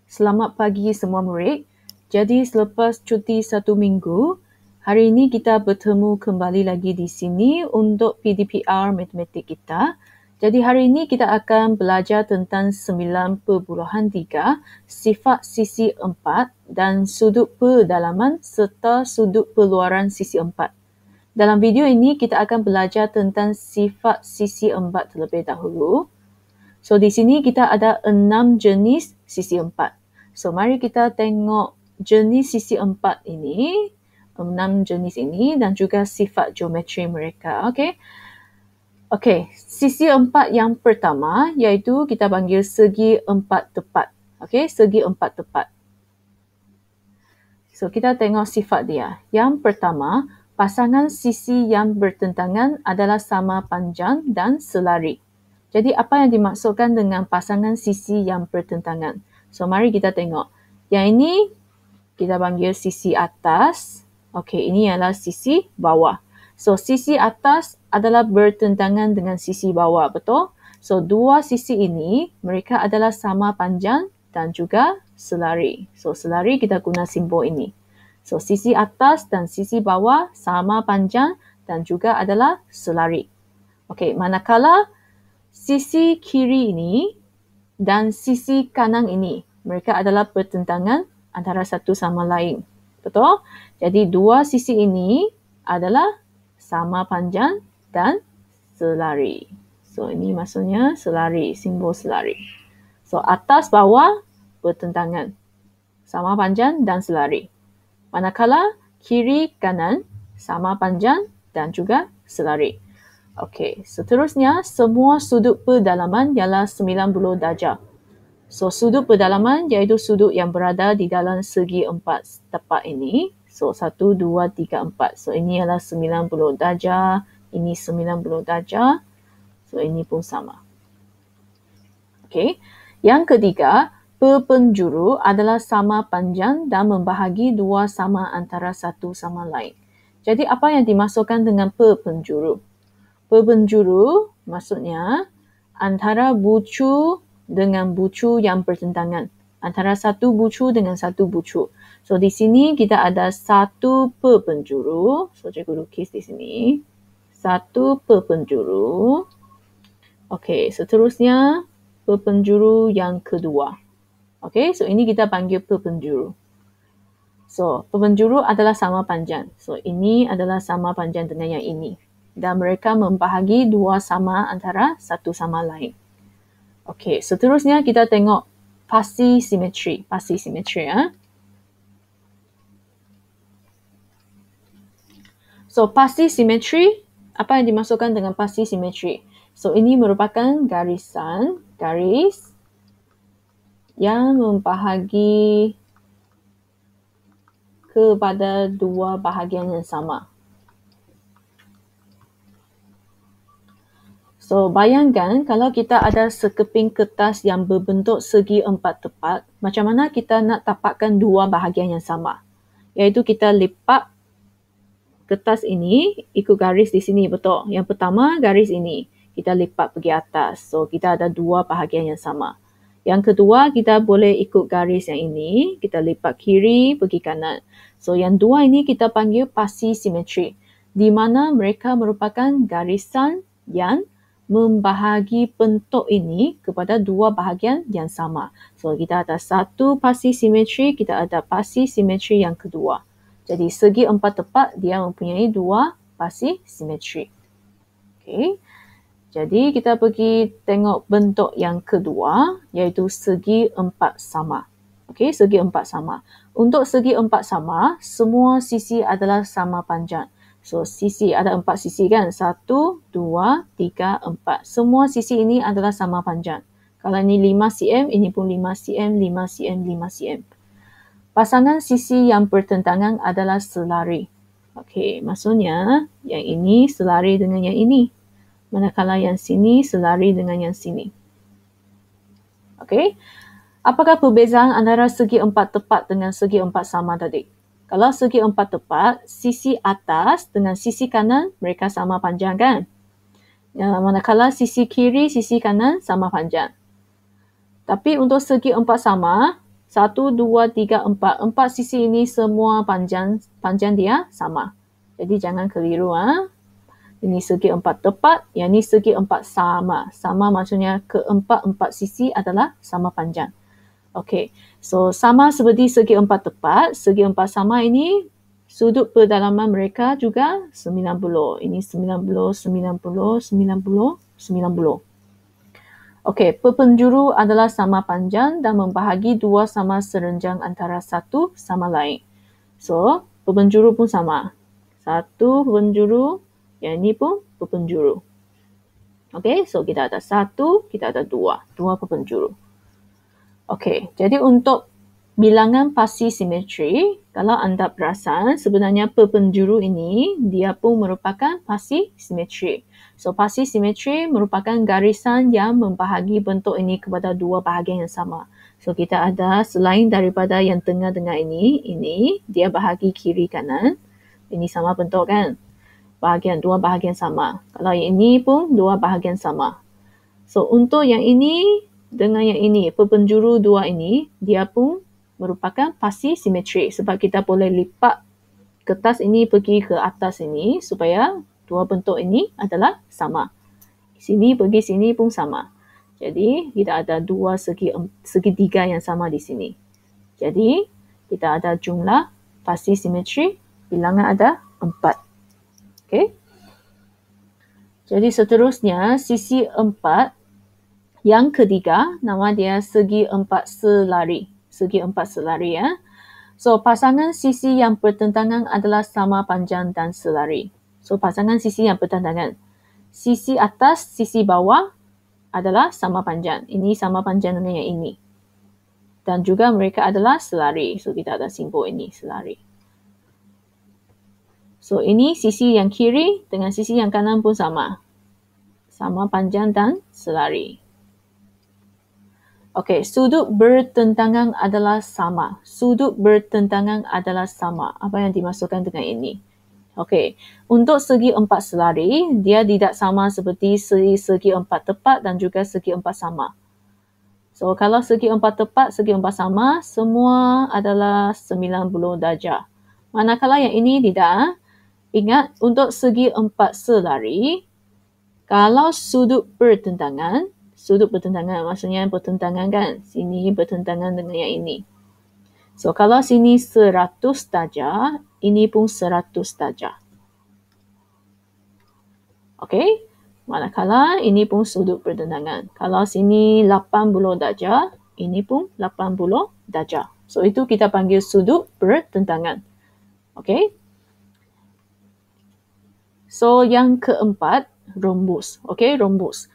Selamat pagi semua murid. Jadi selepas cuti 1 minggu, hari ini kita bertemu kembali lagi di sini untuk PDPR matematik kita. Jadi hari ini kita akan belajar tentang 9.3, sifat sisi 4 dan sudut pedalaman serta sudut peluaran sisi 4. Dalam video ini kita akan belajar tentang sifat sisi 4 terlebih dahulu. So di sini kita ada 6 jenis sisi 4. So mari kita tengok jenis sisi 4 ini, 6 jenis ini dan juga sifat geometri mereka. Okey, sisi 4 yang pertama iaitu kita panggil segi 4 tepat. Okey, segi 4 tepat. So kita tengok sifat dia. Yang pertama, pasangan sisi yang bertentangan adalah sama panjang dan selari. Jadi apa yang dimaksudkan dengan pasangan sisi yang bertentangan? So mari kita tengok. Yang ini kita panggil sisi atas. Okey, ini adalah sisi bawah. So sisi atas adalah bertentangan dengan sisi bawah, betul? So dua sisi ini mereka adalah sama panjang dan juga selari. So selari kita guna simbol ini. So sisi atas dan sisi bawah sama panjang dan juga adalah selari. Okey, manakala sisi kiri ini dan sisi kanan ini, mereka adalah bertentangan antara satu sama lain. Betul? Jadi dua sisi ini adalah sama panjang dan selari. So ini maksudnya selari, simbol selari. So atas bawah bertentangan, sama panjang dan selari. Manakala kiri kanan sama panjang dan juga selari. Okey, seterusnya semua sudut pedalaman ialah 90 darjah. So sudut pedalaman iaitu sudut yang berada di dalam segi 4 tepat ini. So 1, 2, 3, 4. So ini ialah 90 darjah, ini 90 darjah. So ini pun sama. Okey. Yang ketiga, perpenjuru adalah sama panjang dan membahagi dua sama antara satu sama lain. Jadi apa yang dimaksudkan dengan perpenjuru? Perpenjuru maksudnya antara bucu dengan bucu yang bertentangan. Antara satu bucu dengan satu bucu. So di sini kita ada satu perpenjuru. So cikgu lukis di sini. Satu perpenjuru. Okey, seterusnya perpenjuru yang kedua. Okey, so ini kita panggil perpenjuru. So perpenjuru adalah sama panjang. So ini adalah sama panjang dengan yang ini. Dan mereka membahagi dua sama antara satu sama lain. Okey, seterusnya kita tengok pasi simetri. Pasi simetri. So pasi simetri, apa yang dimaksudkan dengan pasi simetri? So ini merupakan garis yang membahagi kepada dua bahagian yang sama. So, bayangkan kalau kita ada sekeping kertas yang berbentuk segi 4 tepat, macam mana kita nak tapakkan dua bahagian yang sama? Iaitu kita lipat kertas ini ikut garis di sini, betul? Yang pertama, garis ini. Kita lipat pergi atas. So, kita ada dua bahagian yang sama. Yang kedua, kita boleh ikut garis yang ini. Kita lipat kiri pergi kanan. So, yang dua ini kita panggil pasi simetri. Di mana mereka merupakan garisan yang membahagi bentuk ini kepada dua bahagian yang sama. So, kita ada satu pasi simetri, kita ada pasi simetri yang kedua. Jadi, segi 4 tepat dia mempunyai dua pasi simetri. Okey. Jadi, kita pergi tengok bentuk yang kedua, iaitu segi 4 sama. Okey, segi 4 sama. Untuk segi 4 sama, semua sisi adalah sama panjang. So, sisi ada 4 sisi kan? 1, 2, 3, 4. Semua sisi ini adalah sama panjang. Kalau ini 5 cm, ini pun 5 cm, 5 cm, 5 cm. Pasangan sisi yang bertentangan adalah selari. Okey, maksudnya yang ini selari dengan yang ini. Manakala yang sini selari dengan yang sini. Okey. Apakah perbezaan antara segi 4 tepat dengan segi 4 sama tadi? Kalau segi 4 tepat, sisi atas dengan sisi kanan mereka sama panjang kan? Manakala sisi kiri, sisi kanan sama panjang. Tapi untuk segi 4 sama, 1, 2, 3, 4. 4 sisi ini semua panjang dia sama. Jadi jangan keliru. Ini segi 4 tepat, yang ini segi 4 sama. Sama maksudnya keempat-empat sisi adalah sama panjang. Okey, so sama seperti segi 4 tepat, segi 4 sama ini sudut pedalaman mereka juga 90. Ini 90, 90, 90, 90. Okey, perpenjuru adalah sama panjang dan membahagi dua sama serenjang antara satu sama lain. So, perpenjuru pun sama. Satu perpenjuru, yang ini pun perpenjuru. Okey, so kita ada satu, kita ada dua perpenjuru. Okey, jadi untuk bilangan pasti simetri, kalau anda perasan sebenarnya perpenjuru ini dia pun merupakan pasti simetri. So pasti simetri merupakan garisan yang membahagi bentuk ini kepada dua bahagian yang sama. So kita ada selain daripada yang tengah dengan ini dia bahagi kiri kanan. Ini sama bentuk kan? Dua bahagian sama. Kalau yang ini pun dua bahagian sama. So untuk yang ini dengan yang ini, perpenjuru dua ini, dia pun merupakan pasti simetri sebab kita boleh lipat kertas ini pergi ke atas ini supaya dua bentuk ini adalah sama. Sini pergi sini pun sama. Jadi kita ada dua segitiga yang sama di sini. Jadi kita ada jumlah pasti simetri, bilangan ada 4. Okey. Jadi seterusnya sisi 4 yang ketiga, nama dia segi 4 selari. Segi 4 selari ya. So pasangan sisi yang bertentangan adalah sama panjang dan selari. So pasangan sisi yang bertentangan. Sisi atas, sisi bawah adalah sama panjang. Ini sama panjang dengan yang ini. Dan juga mereka adalah selari. So kita ada simbol ini selari. So ini sisi yang kiri dengan sisi yang kanan pun sama. Sama panjang dan selari. Okey, sudut bertentangan adalah sama. Sudut bertentangan adalah sama. Apa yang dimaksudkan dengan ini? Okey, untuk segi 4 selari, dia tidak sama seperti segi 4 tepat dan juga segi 4 sama. So, kalau segi 4 tepat, segi 4 sama, semua adalah 90 darjah. Manakala yang ini tidak. Ingat, untuk segi 4 selari, kalau sudut bertentangan maksudnya bertentangan kan? Sini bertentangan dengan yang ini. So, kalau sini 100 darjah, ini pun 100 darjah. Okey? Manakala ini pun sudut bertentangan. Kalau sini 80 darjah, ini pun 80 darjah. So, itu kita panggil sudut bertentangan. Okey? So, yang keempat, rhombus. Okey, rhombus.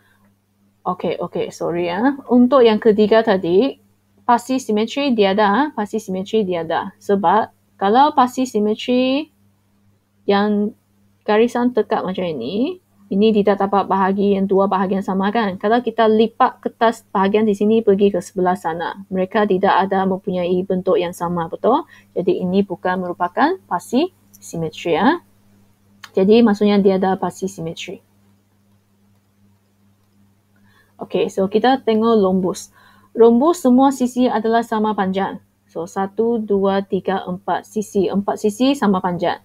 Okey, sorry ya. Untuk yang ketiga tadi, pasti simetri dia ada. Sebab kalau pasti simetri yang garisan tekak macam ini tidak dapat bahagi yang dua bahagian sama kan. Kalau kita lipat kertas bahagian di sini pergi ke sebelah sana, mereka tidak ada mempunyai bentuk yang sama, betul? Jadi ini bukan merupakan pasti simetri ya. Jadi maksudnya dia ada pasti simetri. Okey, so kita tengok rhombus. Rhombus semua sisi adalah sama panjang. So 1, 2, 3, 4 sisi. 4 sisi sama panjang.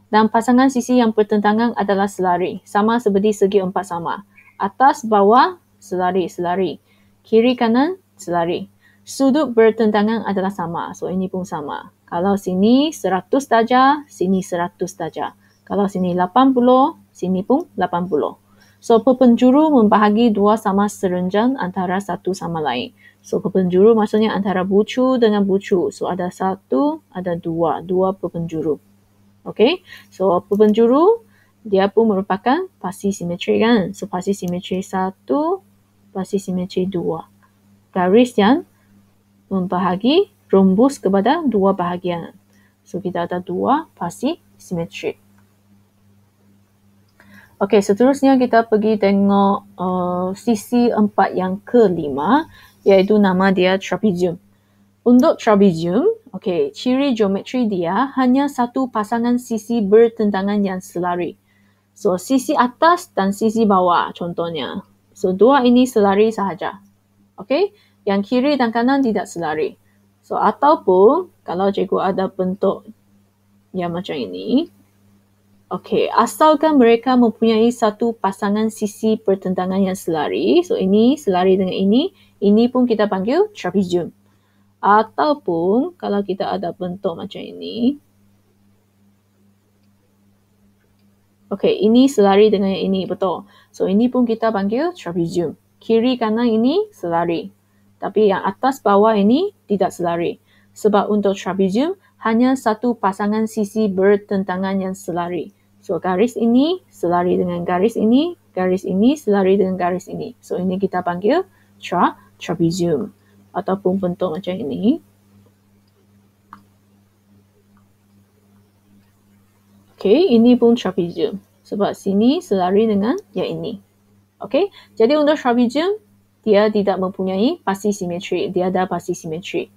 Dan pasangan sisi yang bertentangan adalah selari. Sama seperti segi 4 sama. Atas, bawah, selari. Kiri, kanan, selari. Sudut bertentangan adalah sama. So ini pun sama. Kalau sini 100 darjah, sini 100 darjah. Kalau sini 80, sini pun 80. So, perpenjuru membahagi dua sama serenjang antara satu sama lain. So, perpenjuru maksudnya antara bucu dengan bucu. So, ada satu, ada dua perpenjuru. Okay? So, perpenjuru dia pun merupakan pasti simetri kan? So, pasti simetri 1, pasti simetri 2. Garis yang membahagi rhombus kepada dua bahagian. So, kita ada 2 pasti simetri. Okey, seterusnya kita pergi tengok sisi 4 yang kelima, iaitu nama dia trapezium. Untuk trapezium, okey, ciri geometri dia hanya satu pasangan sisi bertentangan yang selari. So, sisi atas dan sisi bawah contohnya. So, dua ini selari sahaja. Okey, yang kiri dan kanan tidak selari. So, ataupun kalau cikgu ada bentuk yang macam ini, okey, asalkan mereka mempunyai satu pasangan sisi pertentangan yang selari. So, ini selari dengan ini pun kita panggil trapezium. Ataupun kalau kita ada bentuk macam ini, okey, ini selari dengan yang ini, betul. So, ini pun kita panggil trapezium. Kiri kanan ini selari. Tapi yang atas bawah ini tidak selari. Sebab untuk trapezium, hanya satu pasangan sisi bertentangan yang selari. So, garis ini selari dengan garis ini selari dengan garis ini. So, ini kita panggil trapezium. Ataupun bentuk macam ini. Okey, ini pun trapezium. Sebab sini selari dengan yang ini. Okey, jadi untuk trapezium, dia tidak mempunyai pasti simetri. Dia ada pasti simetri.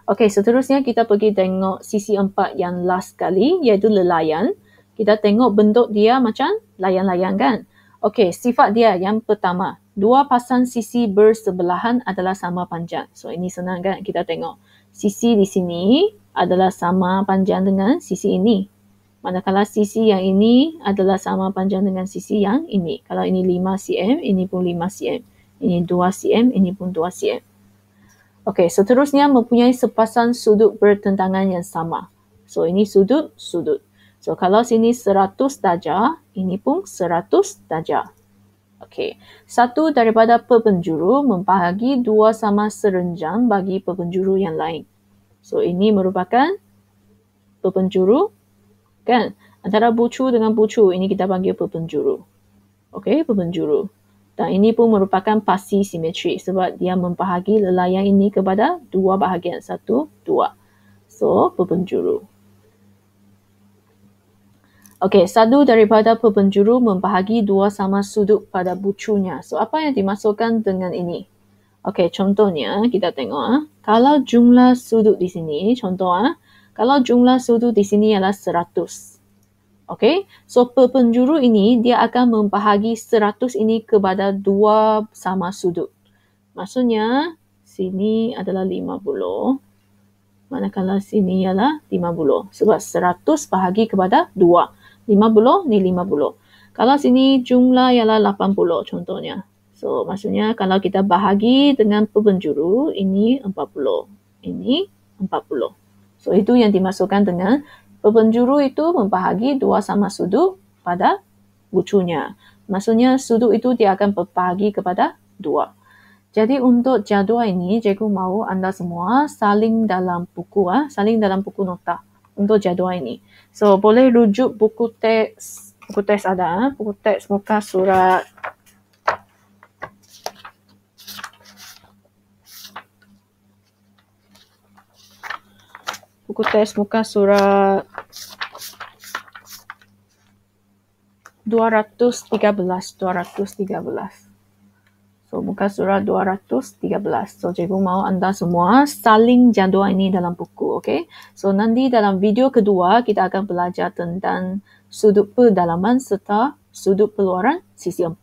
Okey, seterusnya kita pergi tengok sisi 4 yang last kali, iaitu lelayan. Kita tengok bentuk dia macam layan-layan kan? Okey, sifat dia yang pertama, dua pasang sisi bersebelahan adalah sama panjang. So, ini senang kan? Kita tengok. Sisi di sini adalah sama panjang dengan sisi ini. Manakala sisi yang ini adalah sama panjang dengan sisi yang ini. Kalau ini 5 cm, ini pun 5 cm. Ini 2 cm, ini pun 2 cm. Okey, seterusnya mempunyai sepasang sudut bertentangan yang sama. So, ini sudut. So, kalau sini 100 darjah, ini pun 100 darjah. Okey, satu daripada perpenjuru membahagi dua sama serenjang bagi perpenjuru yang lain. So, ini merupakan perpenjuru kan? Antara bucu dengan bucu, ini kita panggil perpenjuru. Okey, perpenjuru. Dan ini pun merupakan pasti simetri sebab dia membahagi lelayan ini kepada dua bahagian. 1, 2. So, perpenjuru. Okey, satu daripada perpenjuru membahagi dua sama sudut pada bucunya. So, apa yang dimasukkan dengan ini? Okey, contohnya kita tengok. Kalau jumlah sudut di sini, kalau jumlah sudut di sini ialah 100. Okey, so perpenjuru ini dia akan membahagi 100 ini kepada dua sama sudut. Maksudnya, sini adalah 50. Manakala sini ialah 50. Sebab 100 bahagi kepada 2. 50 ni 50. Kalau sini jumlah ialah 80 contohnya. So, maksudnya kalau kita bahagi dengan perpenjuru, ini 40. Ini 40. So, itu yang dimasukkan dengan perpenjuru itu membahagi dua sama sudut pada bucunya. Maksudnya sudut itu dia akan berbahagi kepada dua. Jadi untuk jadual ini, cikgu mahu anda semua salin dalam buku nota untuk jadual ini. So boleh rujuk buku teks ada, buku teks muka surat buku teks muka surat 213. So, muka surat 213. So, cikgu mahu anda semua salin jadual ini dalam buku, okey? So, nanti dalam video kedua, kita akan belajar tentang sudut pedalaman serta sudut peluaran sisi 4.